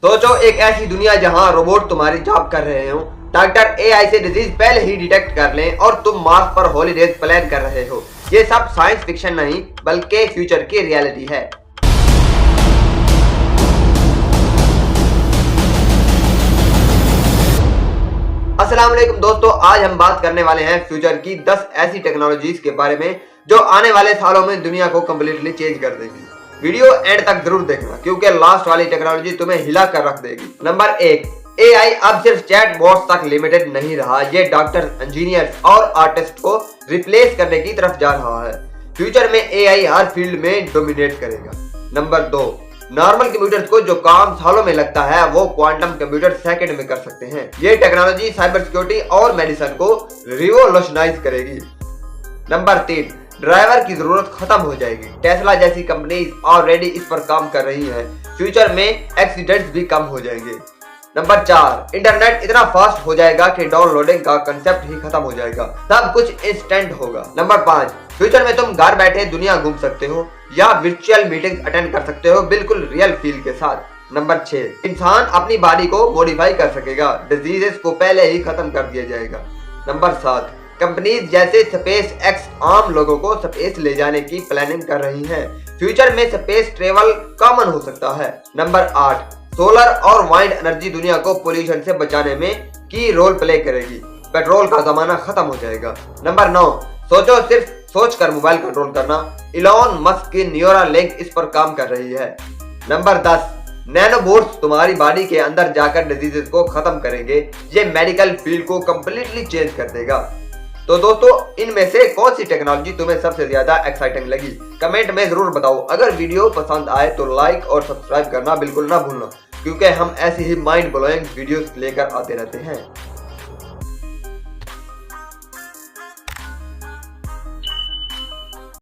सोचो एक ऐसी दुनिया जहां रोबोट तुम्हारी जॉब कर रहे हो, डॉक्टर एआई से डिजीज पहले ही डिटेक्ट कर लें और तुम मार्स पर हॉलीडेज प्लान कर रहे हो। ये सब साइंस फिक्शन नहीं बल्कि फ्यूचर की रियलिटी है। अस्सलाम वालेकुम दोस्तों, आज हम बात करने वाले हैं फ्यूचर की 10 ऐसी टेक्नोलॉजीज के बारे में जो आने वाले सालों में दुनिया को कम्प्लीटली चेंज कर देगी। वीडियो एंड तक जरूर देखना क्योंकि लास्ट वाली टेक्नोलॉजी तुम्हें हिला कर रख देगी। नंबर 1, एआई अब सिर्फ चैट बॉट्स तक लिमिटेड नहीं रहा, ये डॉक्टर, इंजीनियर्स और आर्टिस्ट को रिप्लेस करने की तरफ जा रहा है। फ्यूचर में एआई हर फील्ड में डोमिनेट करेगा। नंबर 2, नॉर्मल कंप्यूटर्स को जो काम सालों में लगता है वो क्वांटम कंप्यूटर सेकंड में कर सकते हैं। ये टेक्नोलॉजी साइबर सिक्योरिटी और मेडिसिन को रिवॉल्यूशनाइज करेगी। नंबर 3, ड्राइवर की जरूरत खत्म हो जाएगी। टेस्ला जैसी कंपनीज ऑलरेडी इस पर काम कर रही हैं। फ्यूचर में एक्सीडेंट्स भी कम हो जाएंगे। नंबर 4, इंटरनेट इतना फास्ट हो जाएगा कि डाउनलोडिंग का कंसेप्ट ही खत्म हो जाएगा, सब कुछ इंस्टेंट होगा। नंबर 5, फ्यूचर में तुम घर बैठे दुनिया घूम सकते हो या वर्चुअल मीटिंग अटेंड कर सकते हो बिल्कुल रियल फील के साथ। नंबर 6, इंसान अपनी बॉडी को मॉडिफाई कर सकेगा, डिजीजेस को पहले ही खत्म कर दिया जाएगा। नंबर 7, कंपनीज जैसे स्पेस एक्स आम लोगों को स्पेस ले जाने की प्लानिंग कर रही हैं। फ्यूचर में स्पेस ट्रेवल कॉमन हो सकता है। नंबर 8, सोलर और वाइंड एनर्जी दुनिया को पोल्यूशन से बचाने में की रोल प्ले करेगी, पेट्रोल का जमाना खत्म हो जाएगा। नंबर 9, सोचो सिर्फ सोच कर मोबाइल कंट्रोल करना, इलॉन मस्क की न्यूरालिंक इस पर काम कर रही है। नंबर 10, नैनोबोट्स तुम्हारी बॉडी के अंदर जाकर डिजीजेस को खत्म करेंगे, ये मेडिकल फील्ड को कंप्लीटली चेंज कर देगा। तो दोस्तों, इनमें से कौन सी टेक्नोलॉजी तुम्हें सबसे ज्यादा एक्साइटिंग लगी, कमेंट में जरूर बताओ। अगर वीडियो पसंद आए तो लाइक और सब्सक्राइब करना बिल्कुल ना भूलना क्योंकि हम ऐसी ही माइंड ब्लोइंग वीडियोस लेकर आते रहते हैं।